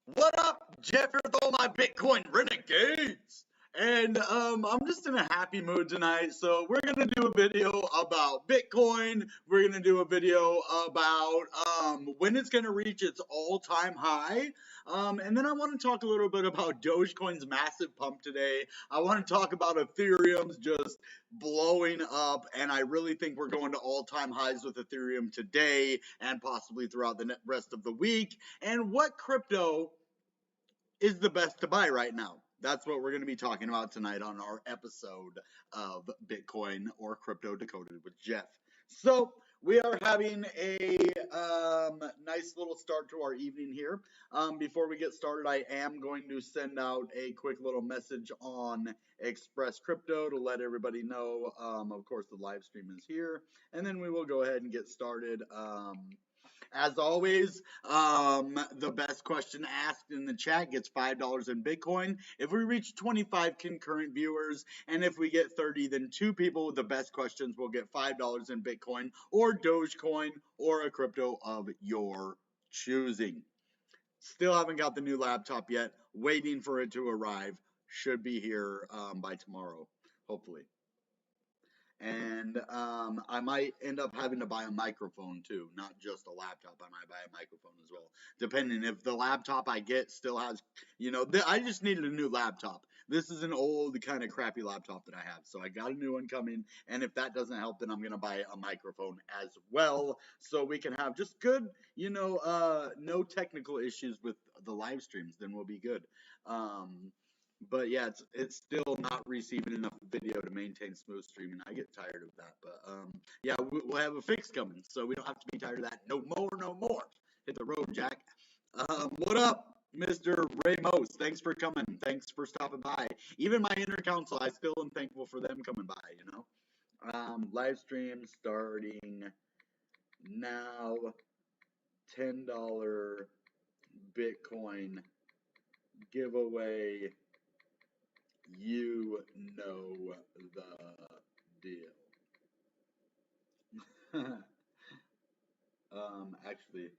What up, Jeff, with all my Bitcoin renegades? And I'm just in a happy mood tonight, so we're gonna do a video about Bitcoin. We're gonna do a video about when it's gonna reach its all-time high, and then I want to talk a little bit about Dogecoin's massive pump today. I want to talk about Ethereum's just blowing up, and I really think we're going to all-time highs with Ethereum today and possibly throughout the rest of the week. And what crypto is the best to buy right now? That's what we're going to be talking about tonight on our episode of Bitcoin or Crypto Decoded with Jeff. So we are having a nice little start to our evening here. Before we get started, I am going to send out a quick little message on Express Crypto to let everybody know. Of course, the live stream is here, and then we will go ahead and get started. As always, the best question asked in the chat gets $5 in Bitcoin. If we reach 25 concurrent viewers, and if we get 30, then 2 people with the best questions will get $5 in Bitcoin or Dogecoin or a crypto of your choosing. Still haven't got the new laptop yet. Waiting for it to arrive. Should be here by tomorrow, hopefully. And I might end up having to buy a microphone too, not just a laptop. I might buy a microphone as well, depending if the laptop I get still has, I just needed a new laptop. This is an old kind of crappy laptop that I have, so I got a new one coming. And if that doesn't help, then I'm gonna buy a microphone as well, so we can have just good, no technical issues with the live streams. Then we'll be good. But yeah, it's still not receiving enough video to maintain smooth streaming. I get tired of that, but yeah, we'll have a fix coming, so we don't have to be tired of that no more. Hit the road, Jack. What up, Mr. Ramos? Thanks for coming. Thanks for stopping by. Even my inner council, I still am thankful for them coming by. Live stream starting now. $10 Bitcoin giveaway. You know the deal. Actually,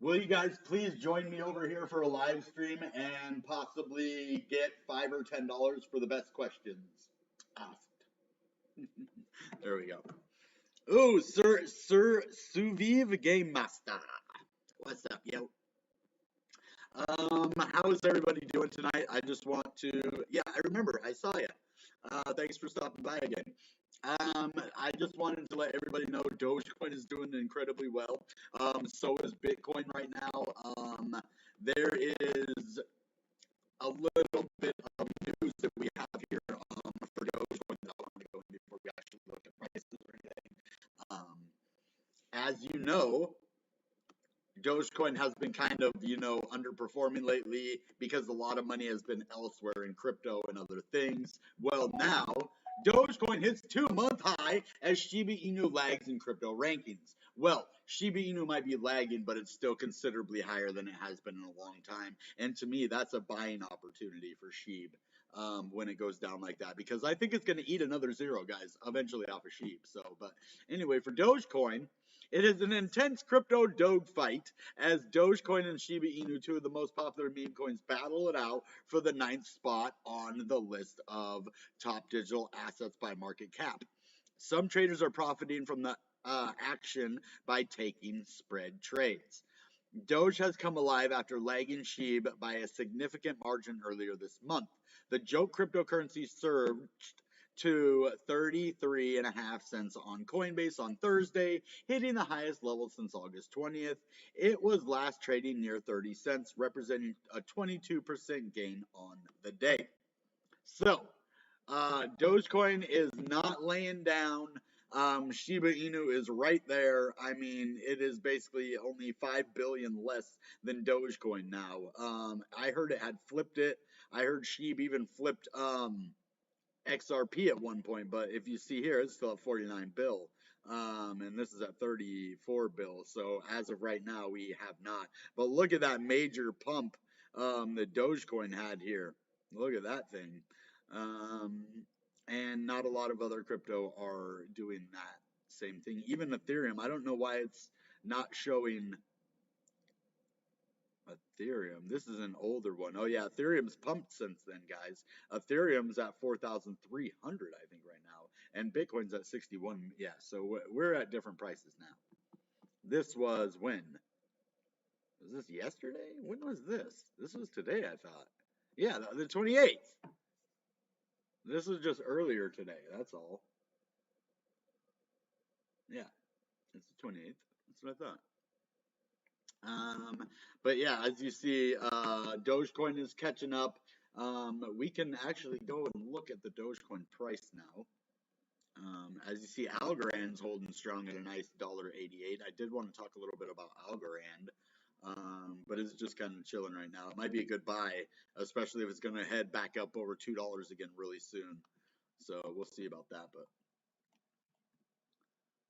will you guys please join me over here for a live stream and possibly get $5 or $10 for the best questions asked? There we go. Ooh, Sir Suviv Game Master. What's up, yo? How is everybody doing tonight? I just want to, yeah, I remember, I saw you. Thanks for stopping by again. I just wanted to let everybody know Dogecoin is doing incredibly well. So is Bitcoin right now. There is a little bit of news that we have here for Dogecoin that I want to go into before we actually look at prices or anything. As you know, Dogecoin has been kind of, underperforming lately because a lot of money has been elsewhere in crypto and other things. Well, now, Dogecoin hits 2-month high as Shiba Inu lags in crypto rankings. Well, Shiba Inu might be lagging, but it's still considerably higher than it has been in a long time. And to me, that's a buying opportunity for SHIB when it goes down like that, because I think it's going to eat another zero, guys, eventually off of SHIB. So, but anyway, for Dogecoin, it is an intense crypto dogfight as Dogecoin and Shiba Inu, 2 of the most popular meme coins, battle it out for the 9th spot on the list of top digital assets by market cap. Some traders are profiting from the action by taking spread trades. Doge has come alive after lagging SHIB by a significant margin earlier this month. The joke cryptocurrency surged to 33.5 cents on Coinbase on Thursday, hitting the highest level since August 20th. It was last trading near 30 cents, representing a 22% gain on the day. So, Dogecoin is not laying down. Shiba Inu is right there. I mean, it is basically only 5 billion less than Dogecoin now. I heard it had flipped it. I heard SHIB even flipped XRP at one point, but if you see here, it's still at 49 bill. And this is at 34 bill. So as of right now, we have not. But look at that major pump that Dogecoin had here. Look at that thing. And not a lot of other crypto are doing that same thing. Even Ethereum, I don't know why it's not showing. Ethereum. This is an older one. Oh yeah, Ethereum's pumped since then, guys. Ethereum's at 4,300, I think, right now, and Bitcoin's at 61. Yeah, so we're at different prices now. This was when? Was this yesterday? When was this? This was today, I thought. Yeah, the 28th. This was just earlier today. That's all. Yeah, it's the 28th. That's what I thought. But yeah, as you see, Dogecoin is catching up. We can actually go and look at the Dogecoin price now. As you see, Algorand's holding strong at a nice $1.88. I did want to talk a little bit about Algorand, but it's just kind of chilling right now. It might be a good buy, especially if it's going to head back up over $2 again really soon. So we'll see about that. But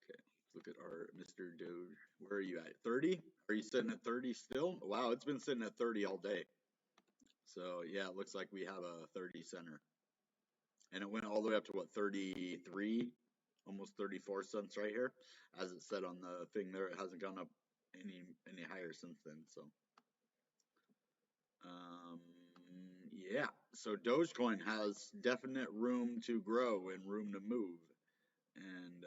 okay, let's look at our Mr. Doge. Where are you at? 30? Are you sitting at 30 still? Wow, it's been sitting at 30 all day. So yeah, it looks like we have a 30 center. And it went all the way up to what, 33, almost 34 cents right here. As it said on the thing there, it hasn't gone up any higher since then. So yeah, so Dogecoin has definite room to grow and room to move. And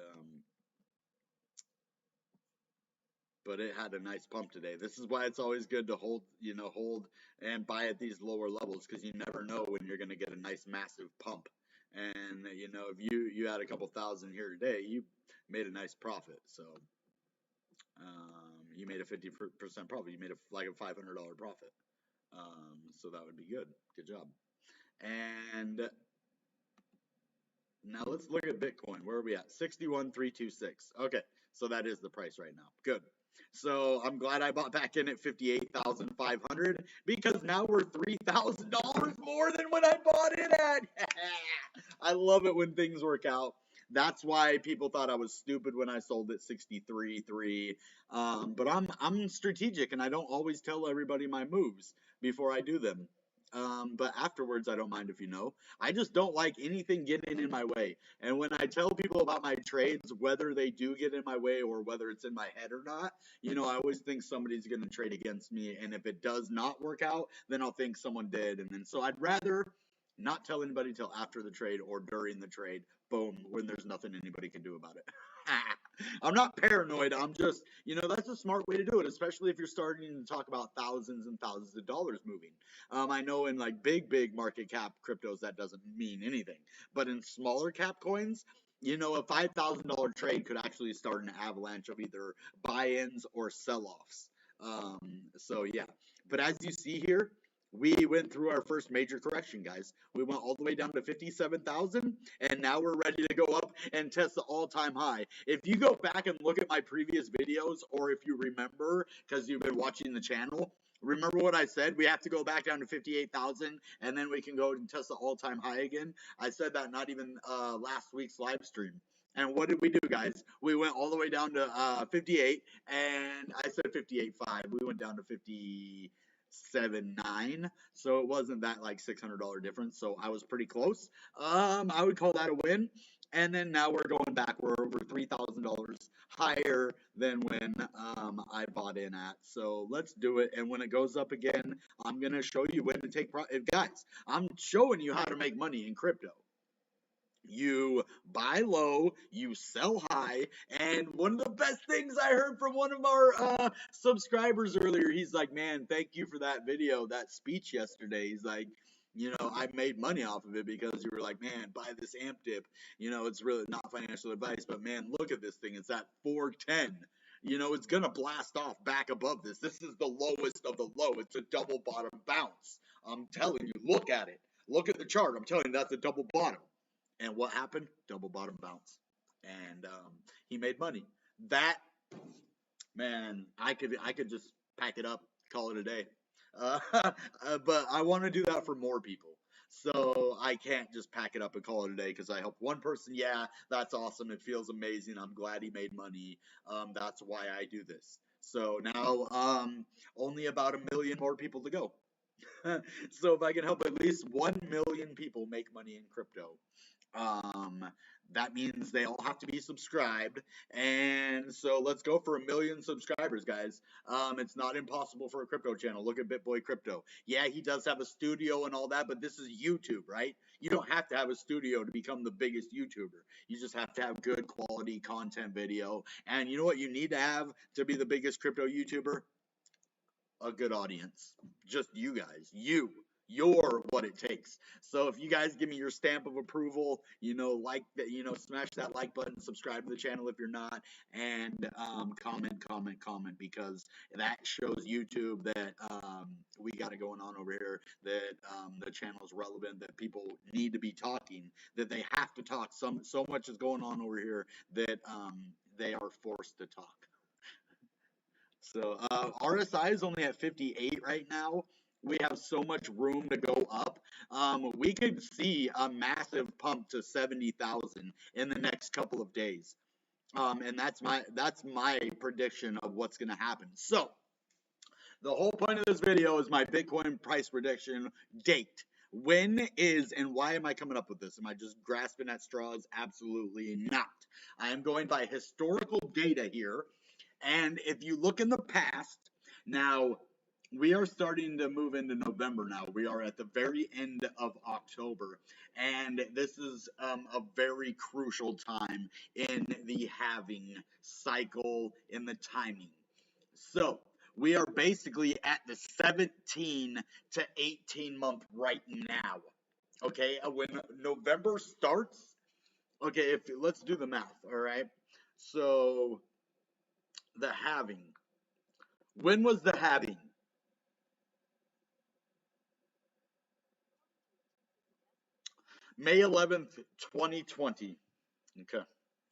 but it had a nice pump today. This is why it's always good to hold and buy at these lower levels, because you never know when you're going to get a nice massive pump. And if you had a couple thousand here today, you made a nice profit. So you made a 50% profit. You made like a $500 profit. So that would be good. Good job. And now let's look at Bitcoin. Where are we at? 61,326. Okay, so that is the price right now. Good. So I'm glad I bought back in at 58,500, because now we're $3,000 more than when I bought it at. I love it when things work out. That's why people thought I was stupid when I sold at 63.3. But I'm strategic, and I don't always tell everybody my moves before I do them. But afterwards, I don't mind if you know. I just don't like anything getting in my way. And when I tell people about my trades, whether they do get in my way or whether it's in my head or not, I always think somebody's going to trade against me. And if it does not work out, then I'll think someone did. And then so I'd rather not tell anybody till after the trade or during the trade. Boom, when there's nothing anybody can do about it. I'm not paranoid. I'm just, that's a smart way to do it, especially if you're starting to talk about thousands and thousands of dollars moving. I know in like big market cap cryptos, that doesn't mean anything. But in smaller cap coins, a $5,000 trade could actually start an avalanche of either buy-ins or sell-offs. So yeah, but as you see here, we went through our first major correction, guys. We went all the way down to 57,000, and now we're ready to go up and test the all-time high. If you go back and look at my previous videos, or if you remember, because you've been watching the channel, remember what I said? We have to go back down to 58,000, and then we can go and test the all-time high again. I said that not even last week's live stream. And what did we do, guys? We went all the way down to 58, and I said 58.5. We went down to 57.9, so it wasn't that like $600 difference. So I was pretty close. I would call that a win. And then now we're going back. We're over $3,000 higher than when I bought in at. So let's do it. And when it goes up again, I'm going to show you when to take profit. Guys, I'm showing you how to make money in crypto. You buy low, you sell high, and one of the best things I heard from one of our subscribers earlier, he's like, man, thank you for that video, that speech yesterday. He's like, I made money off of it because you were like, man, buy this amp dip. It's really not financial advice, but man, look at this thing. It's at 410. It's going to blast off back above this. This is the lowest of the low. It's a double bottom bounce. I'm telling you, look at it. Look at the chart. I'm telling you, that's a double bottom. And what happened? Double bottom bounce. And he made money. That, man, I could just pack it up, call it a day. But I want to do that for more people. So I can't just pack it up and call it a day because I helped one person. Yeah, that's awesome. It feels amazing. I'm glad he made money. That's why I do this. So now only about 1 million more people to go. So if I can help at least 1 million people make money in crypto, That means they all have to be subscribed. And so let's go for 1 million subscribers, guys. It's not impossible for a crypto channel. Look at BitBoy Crypto. Yeah, he does have a studio and all that, but this is YouTube, right? You don't have to have a studio to become the biggest YouTuber. You just have to have good quality content video. And you know what you need to have to be the biggest crypto YouTuber? A good audience. Just you guys. You're what it takes. So if you guys give me your stamp of approval, like that, smash that like button, subscribe to the channel if you're not, and comment, because that shows YouTube that we got it going on over here, that the channel is relevant, that people need to be talking, that they have to talk. So much is going on over here that they are forced to talk. So RSI is only at 58 right now. We have so much room to go up. We could see a massive pump to 70,000 in the next couple of days. And that's my prediction of what's going to happen. So the whole point of this video is my Bitcoin price prediction date. When is and why am I coming up with this? Am I just grasping at straws? Absolutely not. I am going by historical data here. And if you look in the past, now we are starting to move into November now. We are at the very end of October. And this is a very crucial time in the halving cycle, in the timing. So we are basically at the 17 to 18 month right now. Okay, when November starts, okay, let's do the math, all right? So the halving. When was the halving? May 11th, 2020. Okay,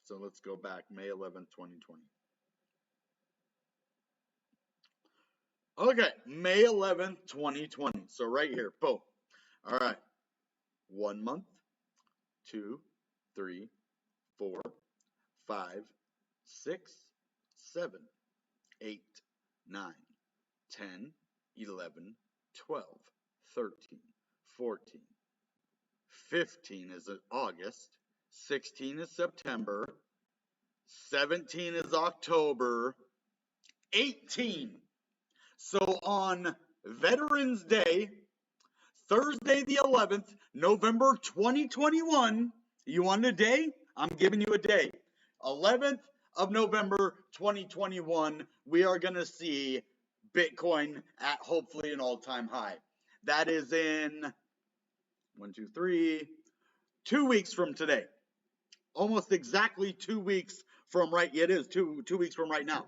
so let's go back. May 11th, 2020. Okay, May 11th, 2020. So right here, boom. All right, 1 month, 2, 3, 4, 5, 6, 7, 8, 9, 10, 11, 12, 13, 14, 15 is August, 16 is September, 17 is October, 18. So on Veterans Day, Thursday the 11th, November 2021, you want a day? I'm giving you a day. 11th of November 2021, we are going to see Bitcoin at hopefully an all-time high. That is in 2 weeks from today. Almost exactly 2 weeks from right. It is 2 weeks from right now.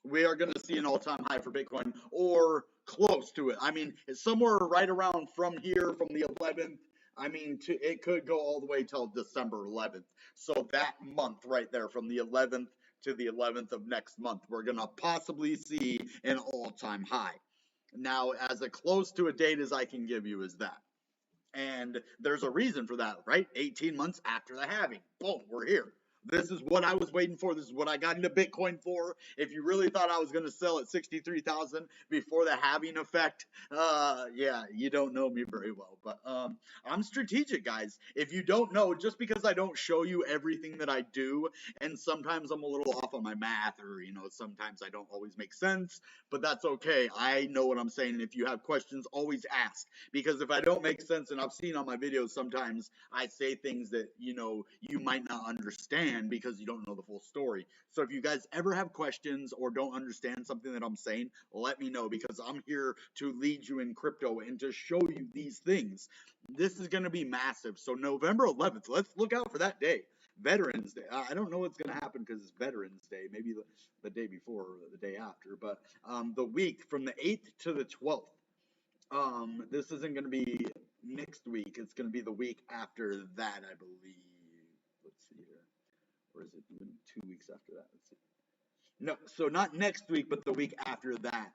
We are going to see an all-time high for Bitcoin, or close to it. I mean, it's somewhere right around from here, from the 11th. I mean, it could go all the way till December 11th. So that month right there, from the 11th to the 11th of next month, we're going to possibly see an all-time high. Now, as close to a date as I can give you is that. And there's a reason for that, right? 18 months after the halving. Boom, we're here. This is what I was waiting for. This is what I got into Bitcoin for. If you really thought I was going to sell at 63,000 before the halving effect, yeah, you don't know me very well. But I'm strategic, guys. If you don't know, just because I don't show you everything that I do, and sometimes I'm a little off on my math, or sometimes I don't always make sense, but that's okay. I know what I'm saying. And if you have questions, always ask. Because if I don't make sense, and I've seen on my videos sometimes I say things that you might not understand because you don't know the full story. So if you guys ever have questions or don't understand something that I'm saying, let me know, because I'm here to lead you in crypto and to show you these things. This is going to be massive. So November 11th, let's look out for that day. Veterans Day. I don't know what's going to happen because it's Veterans Day. Maybe the day before or the day after. But the week from the 8th to the 12th. This isn't going to be next week. It's going to be the week after that, I believe. Let's see here. Or is it even 2 weeks after that? Let's see. No, so not next week, but the week after that.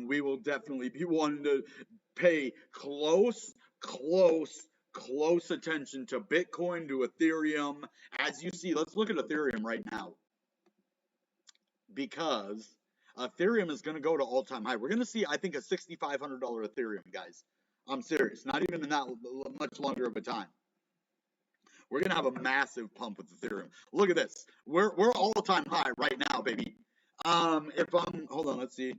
We will definitely be wanting to pay close attention to Bitcoin, to Ethereum. As you see, let's look at Ethereum right now, because Ethereum is going to go to all-time high. We're going to see, I think, a $6,500 Ethereum, guys. I'm serious. Not even in that much longer of a time. We're gonna have a massive pump with Ethereum. Look at this. We're all-time high right now, baby. If I'm hold on, let's see.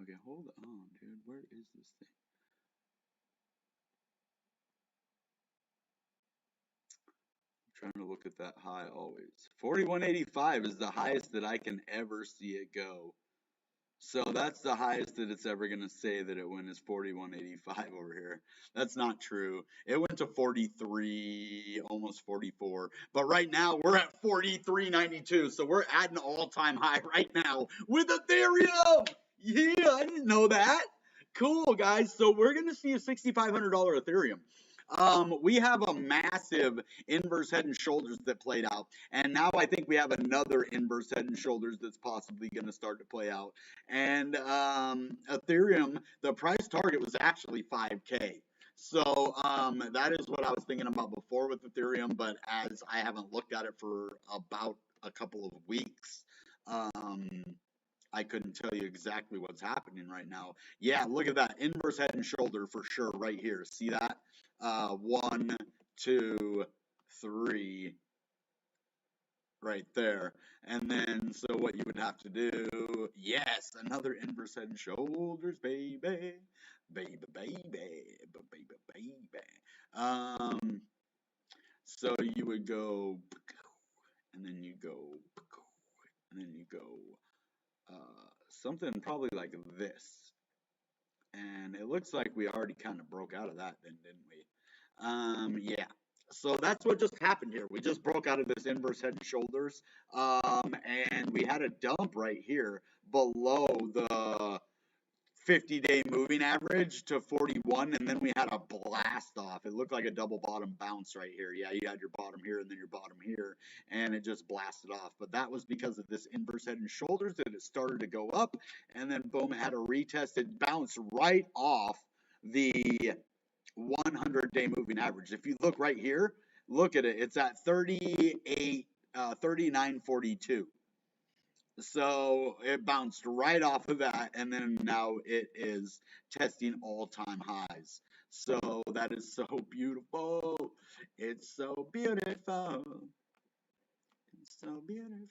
Okay, hold on, dude. Where is this thing? I'm trying to look at that high always. 4185 is the highest that I can ever see it go. So that's the highest that it's ever going to say that it went is 4185 over here. That's not true. It went to 43, almost 44. But right now we're at 43.92. So we're at an all-time high right now with Ethereum. Yeah, I didn't know that. Cool, guys. So we're going to see a $6,500 Ethereum. We have a massive inverse head and shoulders that played out, and now I think we have another inverse head and shoulders that's possibly going to start to play out. And Ethereum, the price target was actually 5K. So that is what I was thinking about before with Ethereum, but as I haven't looked at it for about a couple of weeks, I couldn't tell you exactly what's happening right now. Yeah, look at that inverse head and shoulder for sure right here. See that? 1, 2, 3 right there. And then, so what you would have to do, yes, another inverse head and shoulders, baby, baby, baby, baby, baby. So you would go, and then you go, and then you go, something probably like this. And it looks like we already kind of broke out of that then, didn't we? Yeah. So that's what just happened here. We just broke out of this inverse head and shoulders, and we had a dump right here below the 50-day moving average to 41, and then we had a blast off. It looked like a double bottom bounce right here. Yeah, you had your bottom here and then your bottom here, and it just blasted off. But that was because of this inverse head and shoulders that it started to go up, and then boom, it had a retested bounce right off the 100-day moving average. If you look right here, look at it. It's at 39.42. So it bounced right off of that, and then now it is testing all-time highs. So that is so beautiful. It's so beautiful. It's so beautiful.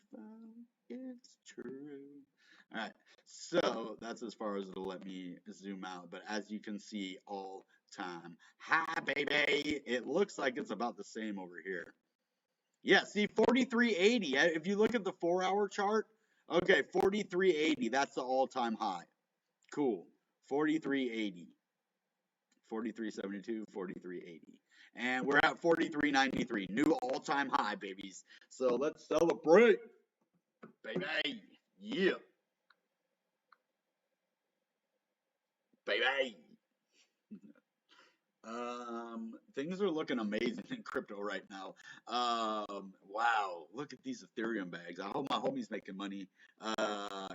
It's true. All right. So that's as far as it'll let me zoom out. But as you can see, all-time high, baby. It looks like it's about the same over here. Yeah, see, 43.80. If you look at the 4-hour chart, okay, 43.80. That's the all-time high. Cool. 43.80. 43.72, 43.80. And we're at 43.93. New all-time high, babies. So let's celebrate. Baby. Yeah. Baby. Things are looking amazing in crypto right now. Wow, look at these Ethereum bags. I hope my homie's making money.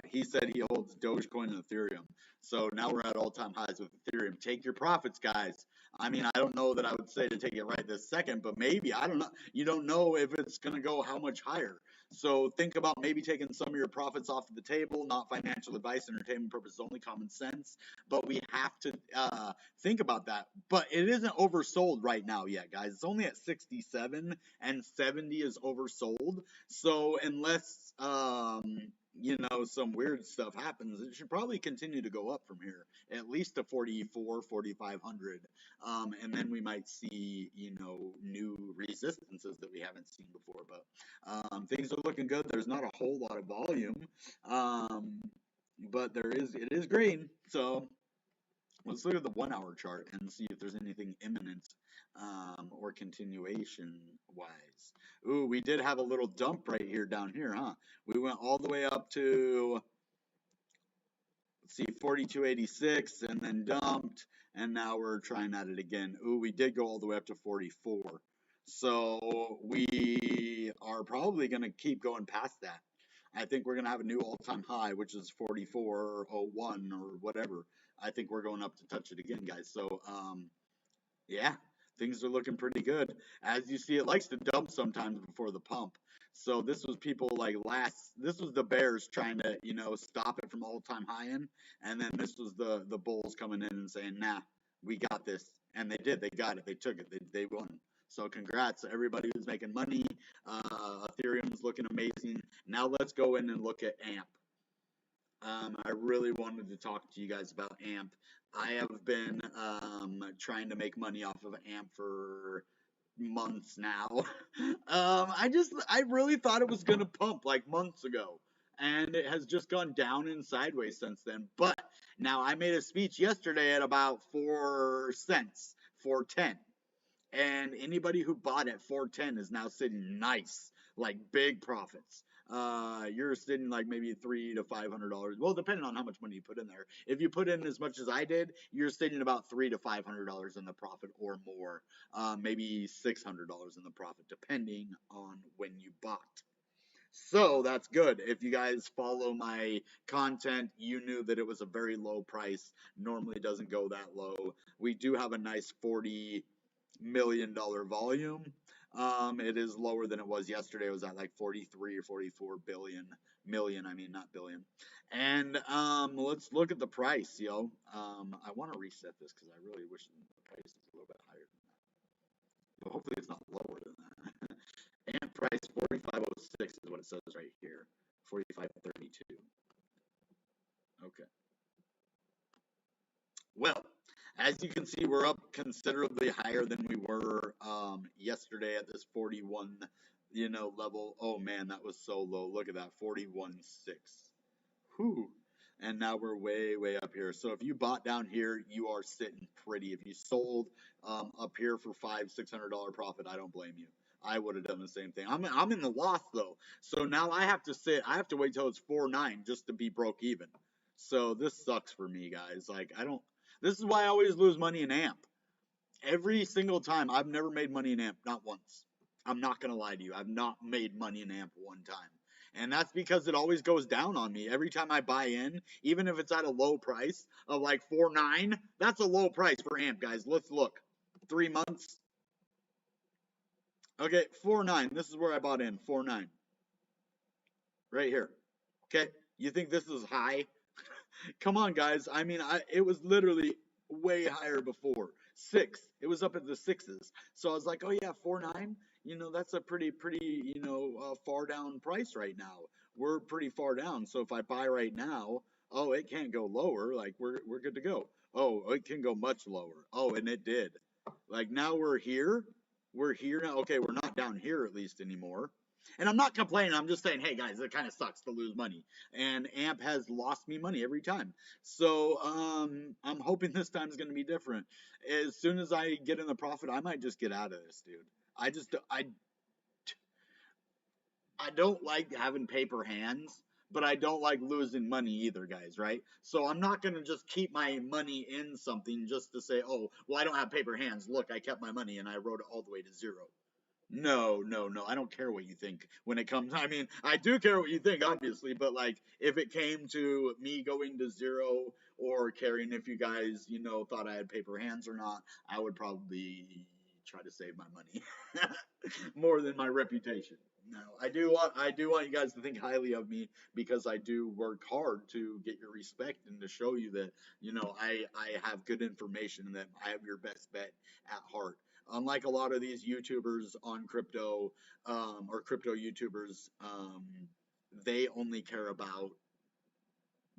He said he holds Dogecoin and Ethereum. So now we're at all-time highs with Ethereum. Take your profits, guys. I mean, I don't know that I would say to take it right this second, but maybe, I don't know. You don't know if it's going to go how much higher. So think about maybe taking some of your profits off of the table, not financial advice, entertainment purposes only, common sense. But we have to think about that. But it isn't oversold right now yet, guys. It's only at 67 and 70 is oversold. So unless some weird stuff happens, it should probably continue to go up from here, at least to 44, 4,500. And then we might see, new resistances that we haven't seen before. But things are looking good. There's not a whole lot of volume, but it is green. So let's look at the 1-hour chart and see if there's anything imminent or continuation wise. Ooh, we did have a little dump right here down here, huh? We went all the way up to, let's see, 42.86 and then dumped, and now we're trying at it again. Ooh, we did go all the way up to 44. So we are probably going to keep going past that. I think we're going to have a new all-time high, which is 44.01 or whatever. I think we're going up to touch it again, guys. So, yeah, things are looking pretty good. As you see, it likes to dump sometimes before the pump. So this was people like this was the bears trying to, stop it from all-time high-in, and then this was the bulls coming in and saying, nah, we got this. And they did. They got it. They took it. They won. So congrats to everybody who's making money. Ethereum's looking amazing. Now let's go in and look at AMP. I really wanted to talk to you guys about AMP. I have been trying to make money off of AMP for months now. I really thought it was gonna pump like months ago, and it has just gone down and sideways since then. But now I made a speech yesterday at about 4 cents, 4.10. And anybody who bought at 410 is now sitting nice, like big profits. You're sitting like maybe $300 to $500. Well, depending on how much money you put in there. If you put in as much as I did, you're sitting about $300 to $500 in the profit or more. Maybe $600 in the profit, depending on when you bought. So that's good. If you guys follow my content, you knew that it was a very low price. Normally doesn't go that low. We do have a nice $40 million volume. It is lower than it was yesterday. It was at like 43 or 44 million, I mean, not billion. And let's look at the price, yo. I want to reset this because I really wish the price was a little bit higher than that. But hopefully it's not lower than that. And price 4506 is what it says right here. 4532. Okay. Well, as you can see, we're up considerably higher than we were yesterday at this 41, level. Oh man, that was so low. Look at that, 41.6. Whew. And now we're way, way up here. So if you bought down here, you are sitting pretty. If you sold up here for $500-600 profit, I don't blame you. I would have done the same thing. I'm in the loss though. So now I have to wait till it's 4.9 just to be broke even. So this sucks for me, guys. Like this is why I always lose money in AMP. Every single time. I've never made money in AMP, not once. I'm not going to lie to you. I've not made money in AMP one time. And that's because it always goes down on me. Every time I buy in, even if it's at a low price of like 4.9, that's a low price for AMP, guys. Let's look. 3 months. Okay, 4.9. This is where I bought in. 4.9. Right here. Okay, you think this is high? Come on, guys. I mean, it was literally way higher before. 6. It was up at the 6s. So I was like, oh yeah, 4.9. That's a pretty, far down price right now. We're pretty far down. So if I buy right now, oh, it can't go lower. Like we're good to go. Oh, it can go much lower. Oh, and it did. Like now we're here. We're here now. Okay, we're not down here at least anymore. And I'm not complaining. I'm just saying, hey guys, it kind of sucks to lose money. And AMP has lost me money every time. So I'm hoping this time is going to be different. As soon as I get in the profit, I might just get out of this, dude. I don't like having paper hands, but I don't like losing money either, guys, right? So I'm not going to just keep my money in something just to say, oh, well, I don't have paper hands. Look, I kept my money and I wrote it all the way to zero. No, no, no. I don't care what you think when it comes. I mean, I do care what you think, obviously, but like if it came to me going to zero or caring if you guys, thought I had paper hands or not, I would probably try to save my money more than my reputation. No, I do want you guys to think highly of me because I do work hard to get your respect and to show you that, I have good information and that I have your best bet at heart. Unlike a lot of these YouTubers on crypto, or crypto YouTubers, they only care about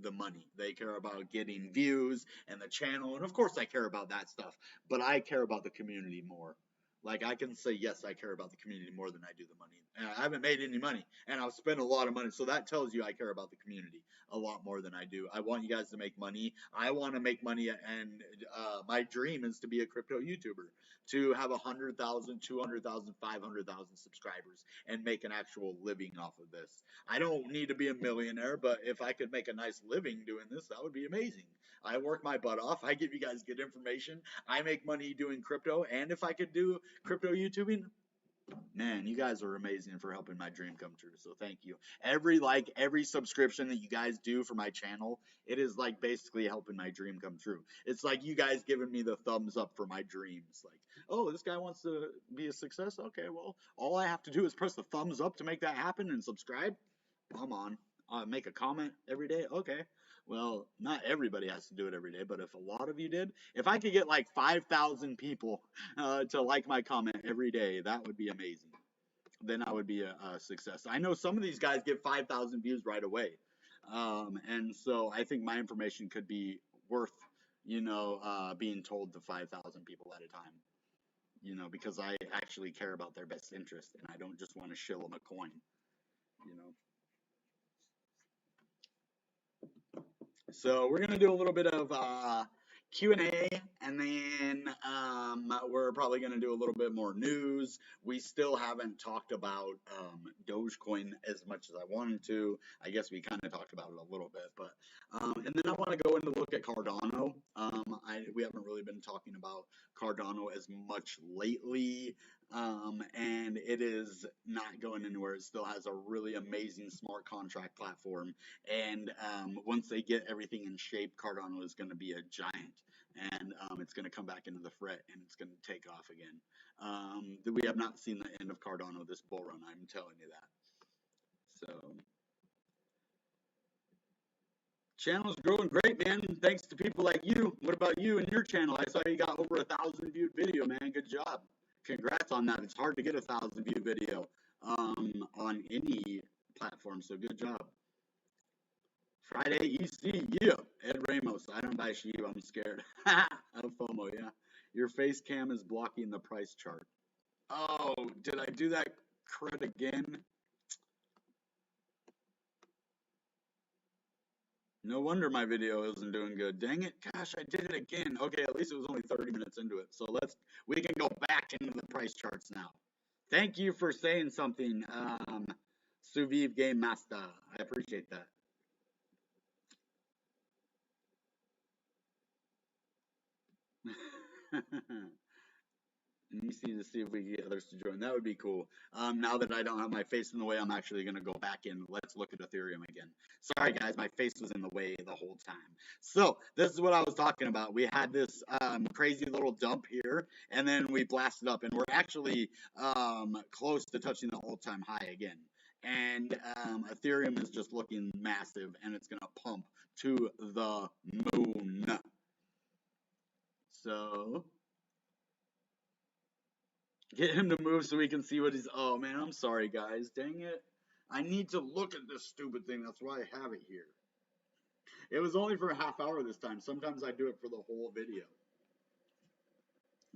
the money. They care about getting views and the channel. And of course I care about that stuff, but I care about the community more. Like I can say, yes, I care about the community more than I do the money. And I haven't made any money and I've spent a lot of money. So that tells you I care about the community a lot more than I do. I want you guys to make money. I want to make money. And my dream is to be a crypto YouTuber, to have 100,000, 200,000, 500,000 subscribers and make an actual living off of this. I don't need to be a millionaire, but if I could make a nice living doing this, that would be amazing. I work my butt off. I give you guys good information. I make money doing crypto. And if I could do crypto YouTubing, Man, you guys are amazing for helping my dream come true. So thank you. Every like, every subscription that you guys do for my channel, it is like basically helping my dream come true. It's like you guys giving me the thumbs up for my dreams. Like, oh, this guy wants to be a success. Okay, well, all I have to do is press the thumbs up to make that happen and subscribe. Come on. Make a comment every day. Okay. Well, not everybody has to do it every day, but if a lot of you did, if I could get like 5,000 people to like my comment every day, that would be amazing. Then I would be a success. I know some of these guys get 5,000 views right away. And so I think my information could be worth, being told to 5,000 people at a time, because I actually care about their best interest and I don't just want to shill them a coin, you know. So we're gonna do a little bit of Q&A, and then we're probably gonna do a little bit more news. We still haven't talked about Dogecoin as much as I wanted to. I guess we kind of talked about it a little bit, but and then I want to go into look at Cardano. We haven't really been talking about Cardano as much lately. And it is not going anywhere. It still has a really amazing smart contract platform. And once they get everything in shape, Cardano is going to be a giant. And it's going to come back into the fret and it's going to take off again. We have not seen the end of Cardano this bull run, I'm telling you that. So, channel's growing great, man. Thanks to people like you. What about you and your channel? I saw you got over 1,000 viewed video, man. Good job. Congrats on that. It's hard to get 1,000 view video on any platform, so good job. Friday EC, yeah. Ed Ramos, I don't buy Shiba, I'm scared. Of FOMO, yeah. Your face cam is blocking the price chart. Oh, did I do that crud again? No wonder my video isn't doing good. Dang it, gosh, I did it again. Okay, at least it was only 30 minutes into it. So we can go back into the price charts now. Thank you for saying something, Suviv Game Master. I appreciate that. Let me see if we can get others to join. That would be cool. Now that I don't have my face in the way, I'm actually going to go back in. Let's look at Ethereum again. Sorry, guys, my face was in the way the whole time. So this is what I was talking about. We had this crazy little dump here, and then we blasted up, and we're actually close to touching the all-time high again. And Ethereum is just looking massive, and it's going to pump to the moon. So get him to move so we can see what he's. Oh man, I'm sorry guys. Dang it. I need to look at this stupid thing. That's why I have it here. It was only for a half hour this time. Sometimes I do it for the whole video.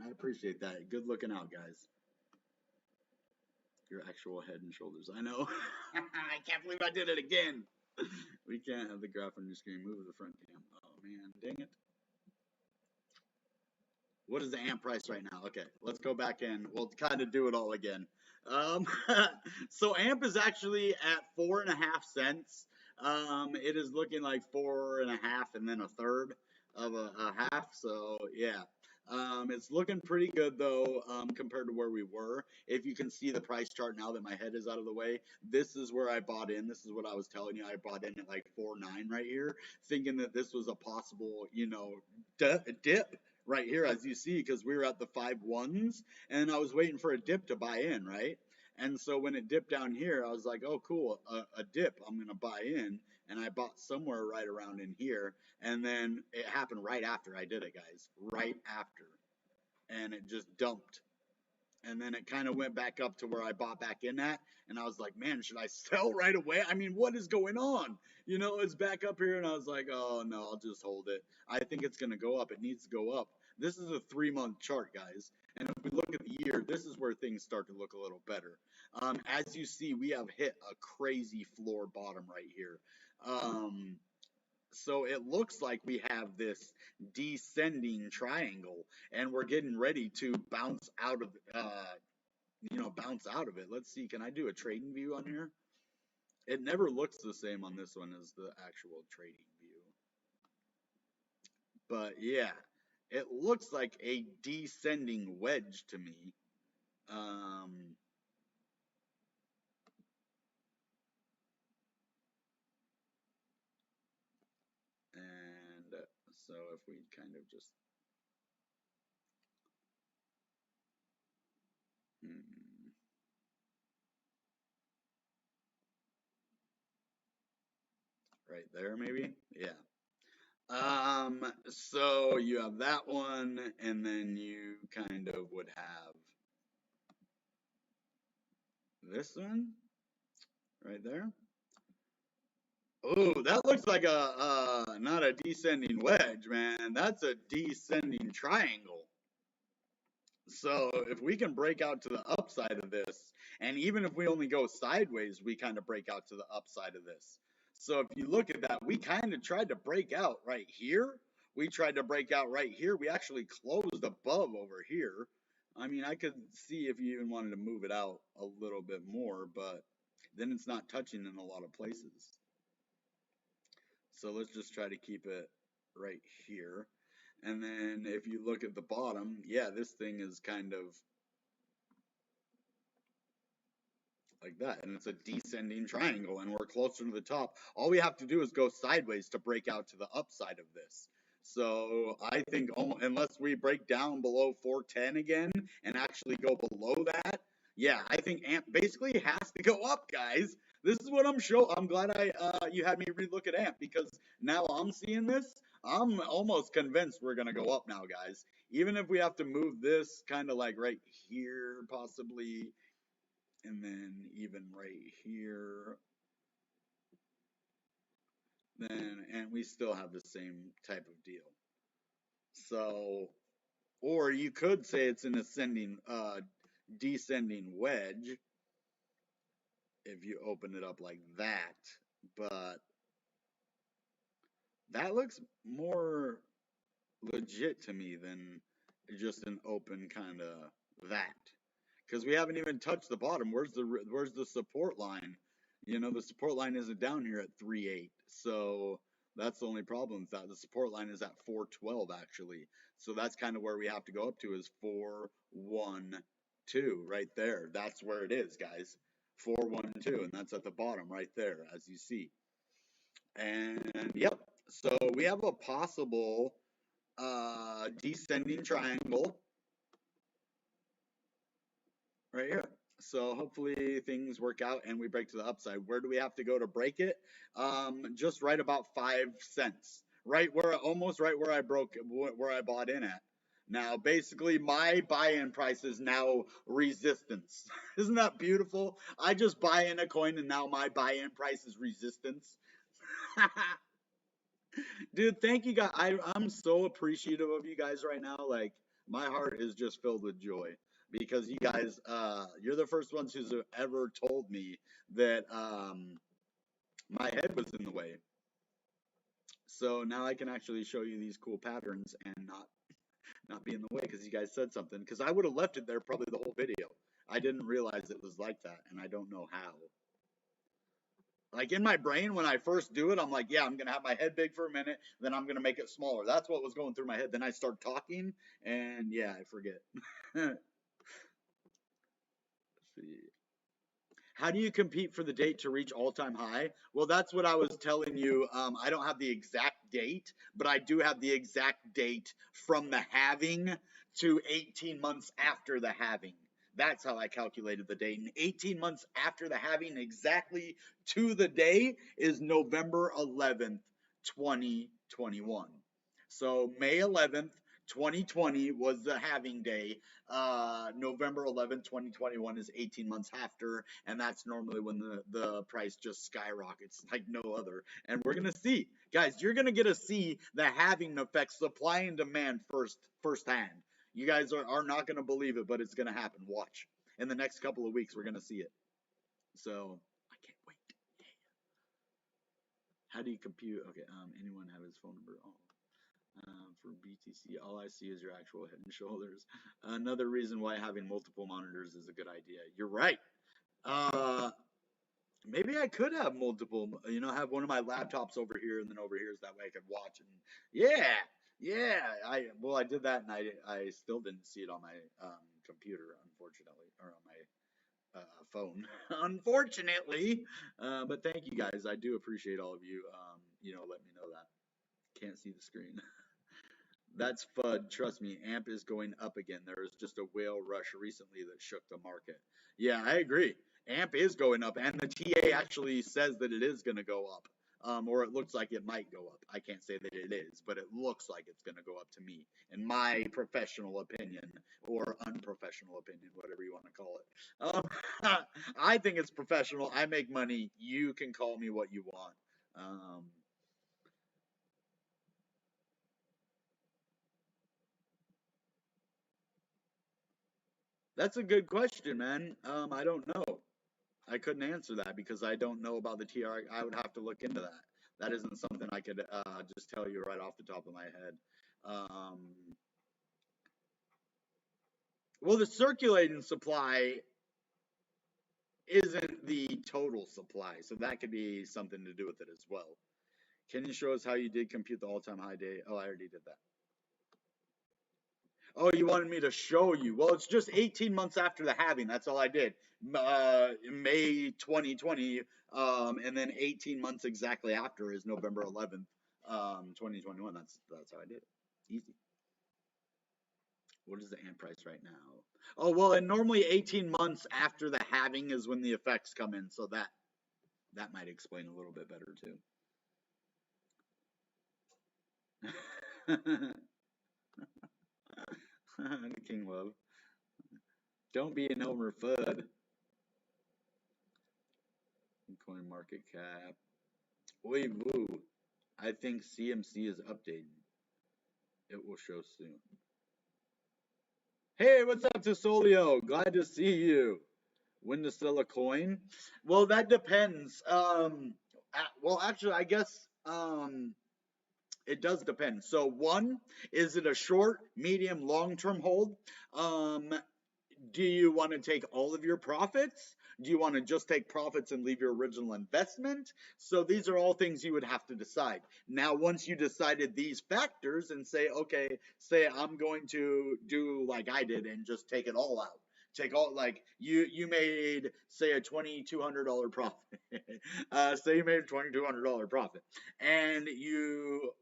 I appreciate that. Good looking out, guys. Your actual head and shoulders. I know. I can't believe I did it again. We can't have the graph on your screen. Move the front cam. Oh man, dang it. What is the AMP price right now? Okay, let's go back in. We'll kind of do it all again. So AMP is actually at 4.5 cents. It is looking like 4.5 and then a third of a half. So yeah, it's looking pretty good though compared to where we were. If you can see the price chart now that my head is out of the way, this is where I bought in. This is what I was telling you. I bought in at like 4.9 right here, thinking that this was a possible, dip right here, as you see, because we were at the 5.1s, and I was waiting for a dip to buy in, right? And so when it dipped down here, I was like, oh, cool, a dip, I'm going to buy in. And I bought somewhere right around in here. And then it happened right after I did it, guys. Right after. And it just dumped. And then it kind of went back up to where I bought back in at. And I was like, man, should I sell right away? I mean, what is going on? It's back up here. And I was like, oh, no, I'll just hold it. I think it's going to go up. It needs to go up. This is a 3-month chart, guys. And if we look at the year, this is where things start to look a little better. As you see, we have hit a crazy floor bottom right here. So it looks like we have this descending triangle, and we're getting ready to bounce out of, bounce out of it. Let's see. Can I do a trading view on here? It never looks the same on this one as the actual trading view. But yeah, it looks like a descending wedge to me. if we kind of just right there, maybe? Yeah. So you have that one, and then you kind of would have this one right there. Oh, that looks like a not a descending wedge, man. That's a descending triangle. So if we can break out to the upside of this, and even if we only go sideways, we kind of break out to the upside of this. So if you look at that, we kind of tried to break out right here. We tried to break out right here. We actually closed above over here. I mean, I could see if you even wanted to move it out a little bit more, but then it's not touching in a lot of places. So let's just try to keep it right here. And then if you look at the bottom, yeah, this thing is kind of like that. And it's a descending triangle, and we're closer to the top. All we have to do is go sideways to break out to the upside of this. So I think unless we break down below 410 again and actually go below that, yeah, I think AMP basically has to go up, guys. This is what I'm glad you had me relook at AMP, because now I'm seeing this. I'm almost convinced we're gonna go up now, guys. Even if we have to move this kind of like right here, possibly, and then even right here, then, and we still have the same type of deal. So, or you could say it's an descending wedge if you open it up like that, but that looks more legit to me than just an open kind of that, because we haven't even touched the bottom. Where's the support line? You know, the support line isn't down here at 3.8, so that's the only problem with that. The support line is at 412 actually, so that's kind of where we have to go up to, is 412 right there. That's where it is, guys. 412, and that's at the bottom right there, as you see. And yep, so we have a possible descending triangle right here. So hopefully things work out and we break to the upside. Where do we have to go to break it? Just right about 5 cents. Almost right where I bought in at. Now, basically, my buy-in price is now resistance. Isn't that beautiful? I just buy in a coin, and now my buy-in price is resistance. Dude, thank you guys. I'm so appreciative of you guys right now. Like, my heart is just filled with joy, because you guys, you're the first ones who's ever told me that my head was in the way. So now I can actually show you these cool patterns and not be in the way, because you guys said something. Because I would have left it there probably the whole video. I didn't realize it was like that, and I don't know how. Like, in my brain, when I first do it, I'm like, yeah, I'm going to have my head big for a minute, then I'm going to make it smaller. That's what was going through my head. Then I start talking, and yeah, I forget. Let's see. How do you compete for the date to reach all-time high? Well, that's what I was telling you. I don't have the exact date, but I do have the exact date from the halving to 18 months after the halving. That's how I calculated the date. And 18 months after the halving, exactly to the day, is November 11th, 2021. So May 11th, 2020 was the halving day. November 11th, 2021 is 18 months after, and that's normally when the price just skyrockets like no other. And we're gonna see, guys, you're gonna get to see the halving effect, supply and demand firsthand. You guys are not gonna believe it, but it's gonna happen. Watch. In the next couple of weeks, we're gonna see it. So I can't wait. How do you compute? Okay, anyone have his phone number? Oh. For BTC, all I see is your actual head and shoulders. Another reason why having multiple monitors is a good idea. You're right. Maybe I could have multiple, have one of my laptops over here and then over here, so that way I could watch. And yeah. I did that, and I still didn't see it on my computer, unfortunately, or on my phone, unfortunately. But thank you guys. I do appreciate all of you. Let me know that. Can't see the screen. That's FUD. Trust me, AMP is going up again. There was just a whale rush recently that shook the market. Yeah, I agree. AMP is going up, and the TA actually says that it is going to go up, or it looks like it might go up. I can't say that it is, but it looks like it's going to go up to me, in my professional opinion, or unprofessional opinion, whatever you want to call it. I think it's professional. I make money. You can call me what you want. That's a good question, man. I don't know. I couldn't answer that because I don't know about the TR. I would have to look into that. That isn't something I could just tell you right off the top of my head. Um, well, the circulating supply isn't the total supply, so that could be something to do with it as well. Can you show us how you did compute the all-time high day? Oh, I already did that. Oh, you wanted me to show you. Well, it's just 18 months after the halving. That's all I did. May 2020, and then 18 months exactly after is November 11th, 2021. That's how I did it. Easy. What is the AMP price right now? Oh, well, and normally 18 months after the halving is when the effects come in, so that might explain a little bit better too. The King Love. Don't be an Elmer Fudd. Coin market cap. Wait, woo. I think CMC is updating. It will show soon. Hey, what's up, Tesolio? Glad to see you. When to sell a coin? Well, that depends. Well, actually, I guess it does depend. So, one, is it a short, medium, long-term hold? Do you want to take all of your profits? Do you want to just take profits and leave your original investment? So these are all things you would have to decide. Now, once you decided these factors and say, okay, say I'm going to do like I did and just take it all out. Take all, like you made, say, a $2,200 profit. Say you made a $2,200 profit, and you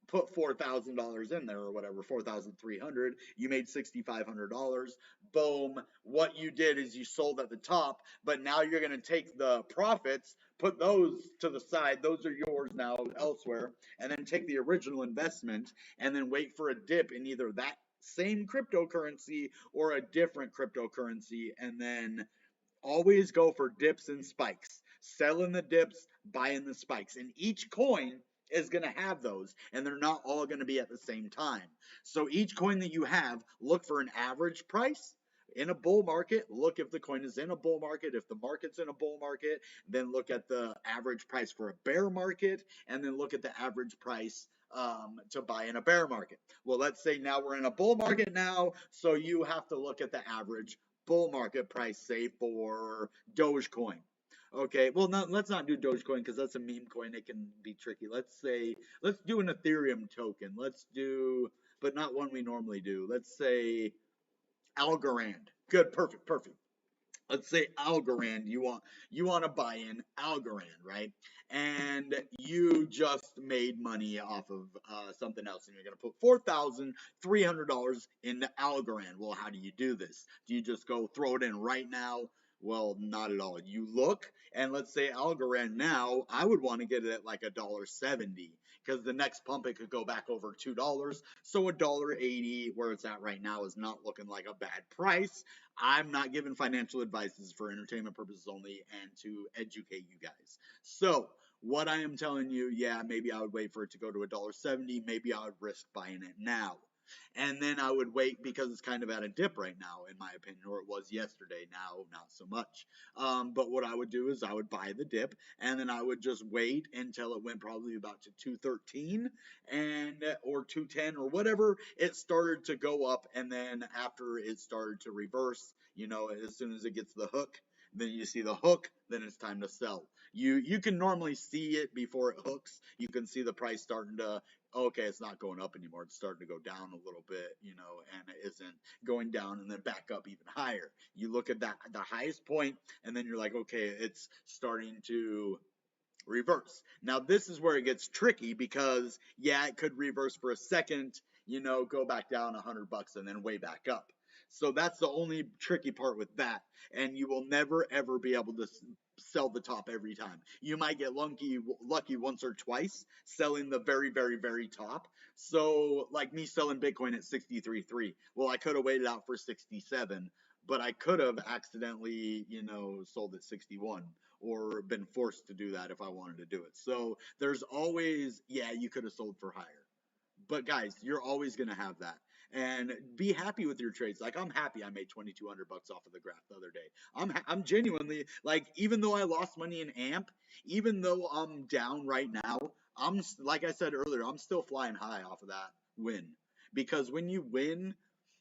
put $4,000 in there or whatever, 4,300, you made $6,500. Boom. What you did is you sold at the top, but now you're going to take the profits, put those to the side. Those are yours now elsewhere, and then take the original investment and then wait for a dip in either that same cryptocurrency or a different cryptocurrency, and then always go for dips and spikes. Sell in the dips, buy in the spikes. And each coin is going to have those, and they're not all going to be at the same time. So each coin that you have, look for an average price. In a bull market, look if the coin is in a bull market. If the market's in a bull market, then look at the average price for a bear market, and then look at the average price to buy in a bear market. Well, let's say now we're in a bull market now, so you have to look at the average bull market price, say, for Dogecoin. Okay, well, no, let's not do Dogecoin because that's a meme coin. It can be tricky. Let's do an Ethereum token. Let's do, but not one we normally do. Let's say Algorand. Good, perfect, perfect. Let's say Algorand, you want to buy in Algorand, right? And you just made money off of something else, and you're going to put $4,300 into Algorand. Well, how do you do this? Do you just go throw it in right now? Well, not at all. You look, and let's say Algorand now, I would want to get it at like $1.70 because the next pump it could go back over $2. So $1.80, where it's at right now, is not looking like a bad price. I'm not giving financial advice. This is for entertainment purposes only and to educate you guys. So what I am telling you, yeah, maybe I would wait for it to go to $1.70. Maybe I would risk buying it now. And then I would wait because it's kind of at a dip right now, in my opinion, or it was yesterday. Now, not so much. But what I would do is I would buy the dip, and then I would just wait until it went probably about to 213 or 210 or whatever. It started to go up, and then after it started to reverse, as soon as it gets the hook, then you see the hook, then it's time to sell. You can normally see it before it hooks. You can see the price starting to, okay, it's not going up anymore. It's starting to go down a little bit, and it isn't going down and then back up even higher. You look at that, the highest point, and then you're like, okay, it's starting to reverse. Now, this is where it gets tricky because, yeah, it could reverse for a second, you know, go back down $100 and then way back up. So that's the only tricky part with that. And you will never ever be able to sell the top every time. You might get lucky once or twice selling the very, very, very top. So like me selling Bitcoin at 63.3. Well, I could have waited out for 67, but I could have accidentally, you know, sold at 61 or been forced to do that if I wanted to do it. So there's always, yeah, you could have sold for higher. But guys, you're always going to have that. And be happy with your trades. Like I'm happy I made $2,200 off of the graph the other day. I'm genuinely like, even though I lost money in AMP, even though I'm down right now, I'm like I said earlier, I'm still flying high off of that win. Because when you win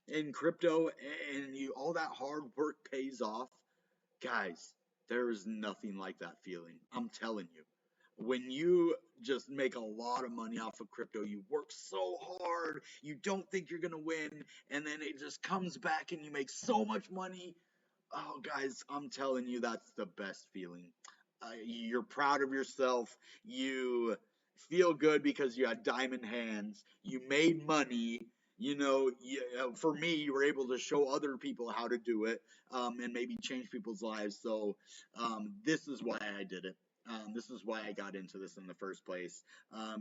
in crypto and you all that hard work pays off, guys, there is nothing like that feeling. I'm telling you. When you just make a lot of money off of crypto, you work so hard, you don't think you're going to win, and then it just comes back and you make so much money. Oh, guys, I'm telling you, that's the best feeling. You're proud of yourself. You feel good because you had diamond hands. You made money. You know, for me, you were able to show other people how to do it, and maybe change people's lives. So this is why I did it. This is why I got into this in the first place.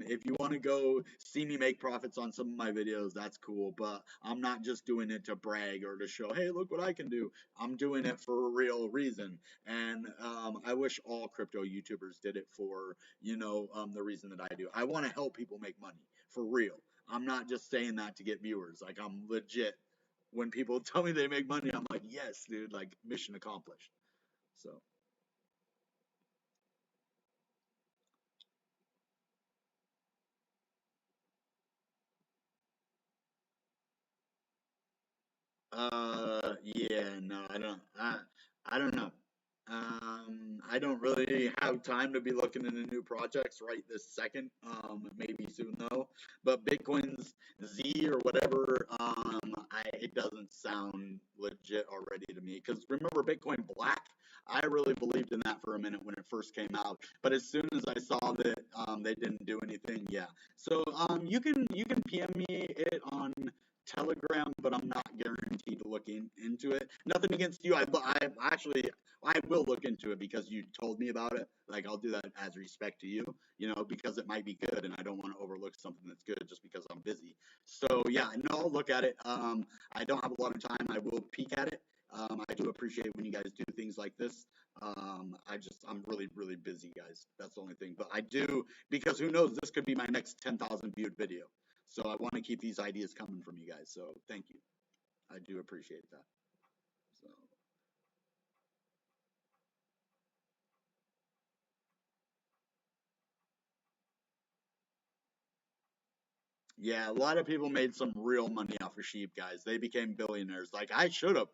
If you want to go see me make profits on some of my videos, that's cool. But I'm not just doing it to brag or to show, hey, look what I can do. I'm doing it for a real reason. And I wish all crypto YouTubers did it for, you know, the reason that I do. I want to help people make money for real. I'm not just saying that to get viewers. Like I'm legit. When people tell me they make money, I'm like, yes, dude, like mission accomplished. So. Yeah, no, I don't. I don't know. I don't really have time to be looking into new projects right this second. Maybe soon though. But Bitcoin's Z or whatever, it doesn't sound legit already to me. Because remember Bitcoin Black? I really believed in that for a minute when it first came out. But as soon as I saw that they didn't do anything, yeah. So you can PM me it on Telegram, but I'm not guaranteed to look into it. Nothing against you. I actually I will look into it because you told me about it. Like I'll do that as respect to you, you know, because it might be good, and I don't want to overlook something that's good just because I'm busy. So yeah, no, I'll look at it. I don't have a lot of time. I will peek at it. I do appreciate when you guys do things like this. I'm really, really busy, guys. That's the only thing. But I do, because who knows, this could be my next 10,000 viewed video. So I want to keep these ideas coming from you guys. So thank you. I do appreciate that. So yeah, a lot of people made some real money off of sheep, guys. They became billionaires. Like I should have.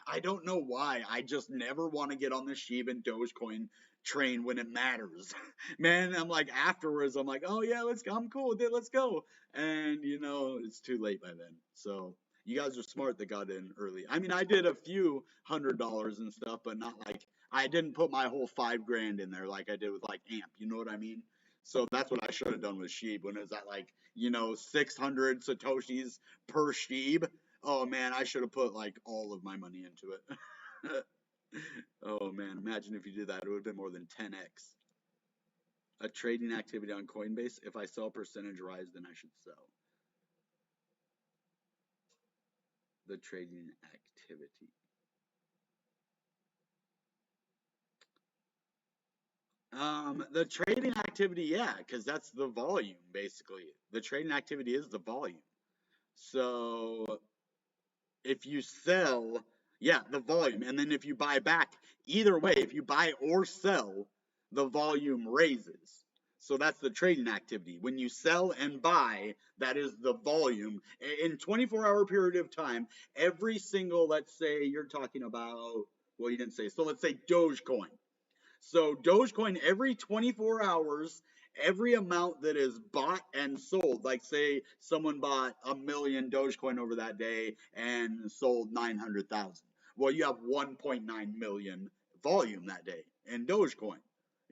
I don't know why. I just never want to get on the sheep and Dogecoin train when it matters. Man, I'm like afterwards, I'm like, oh yeah, let's go. I'm cool with it. Let's go. And you know, it's too late by then. So you guys are smart that got in early. I mean, I did a few $100 and stuff, but not like I didn't put my whole 5 grand in there like I did with like AMP. You know what I mean? So that's what I should have done with sheep when it was at like, you know, 600 Satoshis per sheep. Oh man, I should have put like all of my money into it. Oh man, imagine if you did that. It would have been more than 10x. A trading activity on Coinbase. If I sell percentage rise, then I should sell. The trading activity. The trading activity, yeah, because that's the volume basically. The trading activity is the volume. So if you sell, yeah, the volume, and then if you buy back, either way, if you buy or sell, the volume raises. So that's the trading activity. When you sell and buy, that is the volume. In 24-hour period of time, every single, let's say you're talking about, well, you didn't say, so let's say Dogecoin. So Dogecoin every 24 hours, every amount that is bought and sold, like say someone bought 1 million Dogecoin over that day and sold 900,000. Well, you have 1.9 million volume that day in Dogecoin.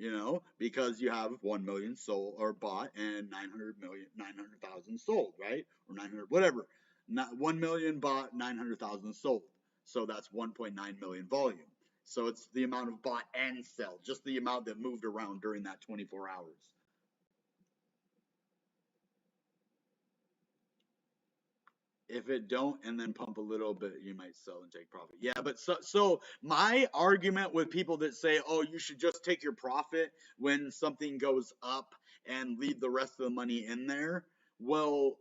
you know, because you have 1 million sold or bought and 900,000 sold, right? Or 900, whatever. Not 1 million bought, 900,000 sold. So that's 1.9 million volume. So it's the amount of bought and sell, just the amount that moved around during that 24 hours. If it don't and then pump a little bit, you might sell and take profit. Yeah, but so my argument with people that say, oh, you should just take your profit when something goes up and leave the rest of the money in there. Well,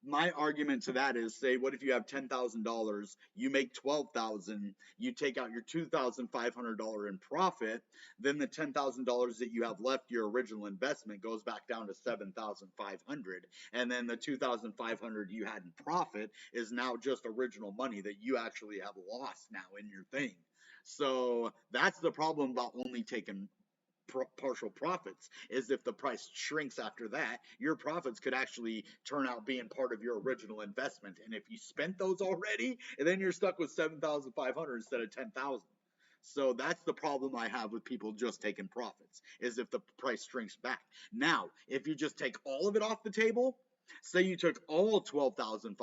my argument to that is, say, what if you have $10,000, you make 12,000, you take out your $2,500 in profit, then the $10,000 that you have left, your original investment, goes back down to 7,500, and then the 2,500 you had in profit is now just original money that you actually have lost now in your thing. So that's the problem about only taking partial profits, is if the price shrinks after that, your profits could actually turn out being part of your original investment. And if you spent those already, and then you're stuck with 7,500 instead of 10,000. So that's the problem I have with people just taking profits, is if the price shrinks back. Now, if you just take all of it off the table, say you took all $12,500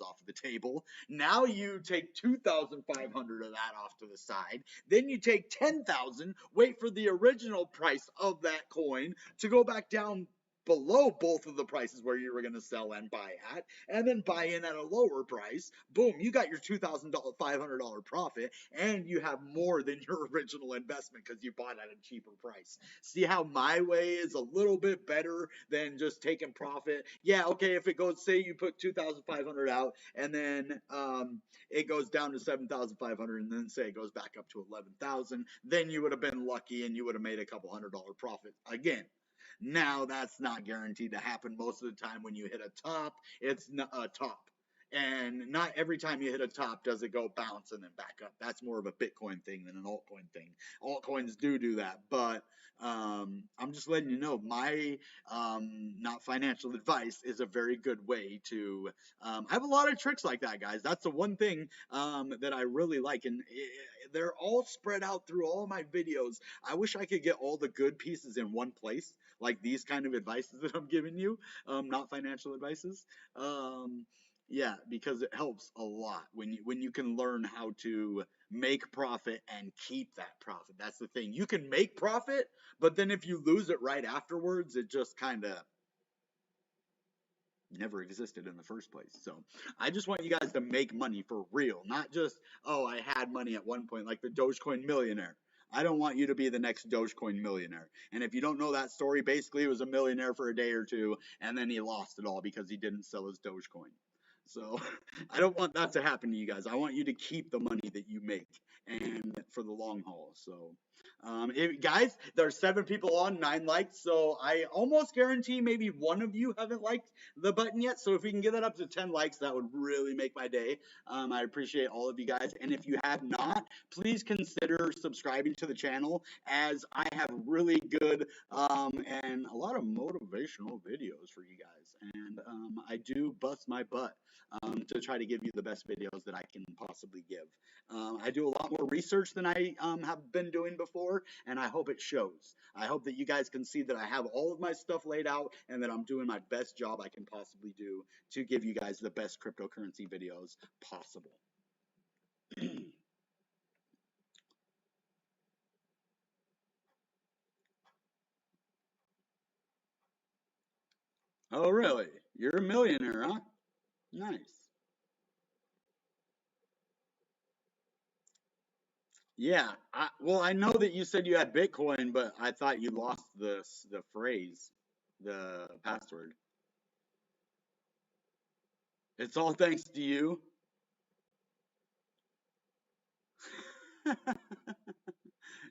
off of the table, now you take $2,500 of that off to the side, then you take 10,000, wait for the original price of that coin to go back down below both of the prices where you were going to sell and buy at, and then buy in at a lower price. Boom, you got your $2,500 profit, and you have more than your original investment because you bought at a cheaper price. See how my way is a little bit better than just taking profit? Yeah, okay, if it goes, say you put 2,500 out, and then it goes down to 7,500, and then say it goes back up to 11,000, then you would have been lucky and you would have made a couple $100 profit again. Now, that's not guaranteed to happen. Most of the time when you hit a top, it's not a top. And not every time you hit a top does it go bounce and then back up. That's more of a Bitcoin thing than an altcoin thing. Altcoins do that, but I'm just letting you know my not financial advice is a very good way to. I have a lot of tricks like that, guys. That's the one thing that I really like, and they're all spread out through all my videos. I wish I could get all the good pieces in one place, like these kind of advices that I'm giving you, not financial advices. Yeah, because it helps a lot when you can learn how to make profit and keep that profit. That's the thing. You can make profit, but then if you lose it right afterwards, it just kind of never existed in the first place. So I just want you guys to make money for real, not just, oh, I had money at one point, like the Dogecoin millionaire. I don't want you to be the next Dogecoin millionaire. And if you don't know that story, basically he was a millionaire for a day or two, and then he lost it all because he didn't sell his Dogecoin. So I don't want that to happen to you guys. I want you to keep the money that you make and for the long haul. So guys, there are 7 people on, 9 likes. So I almost guarantee maybe one of you haven't liked the button yet. So if we can get that up to 10 likes, that would really make my day. I appreciate all of you guys. And if you have not, please consider subscribing to the channel, as I have really good and a lot of motivational videos for you guys. And I do bust my butt to try to give you the best videos that I can possibly give. I do a lot more research than I have been doing before, and I hope it shows. I hope that you guys can see that I have all of my stuff laid out and that I'm doing my best job I can possibly do to give you guys the best cryptocurrency videos possible. Oh, really? You're a millionaire, huh? Nice. Yeah, well, I know that you said you had Bitcoin, but I thought you lost the phrase, the password. It's all thanks to you.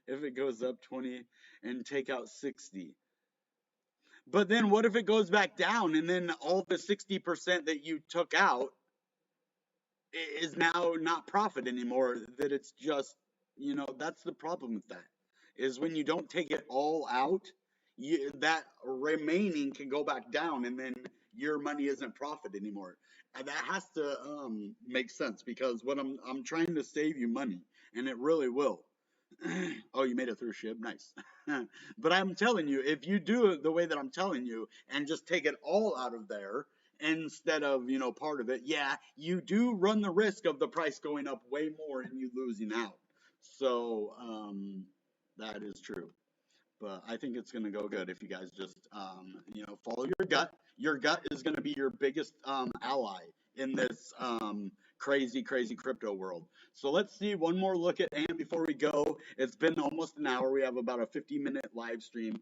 If it goes up 20 and take out 60. But then what if it goes back down and then all the 60% that you took out is now not profit anymore? That it's just, that's the problem with that, is when you don't take it all out, that remaining can go back down and then your money isn't profit anymore. And that has to make sense, because what I'm trying to save you money, and it really will. Oh, you made it through, Shib. Nice. But I'm telling you, if you do it the way that I'm telling you and just take it all out of there instead of, part of it, yeah, you do run the risk of the price going up way more and you losing out. So, that is true. But I think it's going to go good if you guys just, follow your gut. Your gut is going to be your biggest ally in this crazy, crazy crypto world. So let's see one more look at AMP before we go. It's been almost an hour. We have about a 50-minute live stream.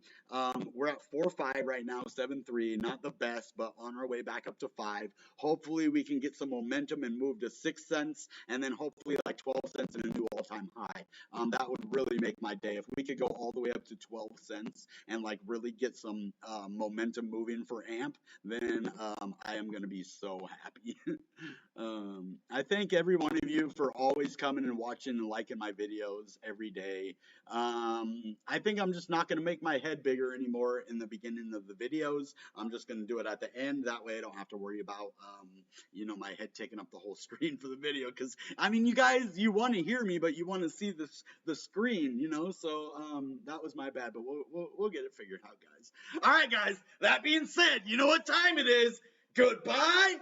We're at 4.5 right now, 7.3. Not the best, but on our way back up to 5. Hopefully we can get some momentum and move to 6 cents, and then hopefully like 12 cents and a new all-time high. That would really make my day. If we could go all the way up to 12 cents and like really get some momentum moving for AMP, then I am going to be so happy. I thank every one of you for always coming and watching and liking my videos every day. I think I'm just not going to make my head bigger anymore in the beginning of the videos. I'm just going to do it at the end. That way I don't have to worry about, my head taking up the whole screen for the video. Because, you guys, you want to hear me, but you want to see the screen, So that was my bad, but we'll get it figured out, guys. All right, guys. That being said, you know what time it is. Goodbye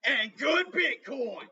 and good Bitcoin.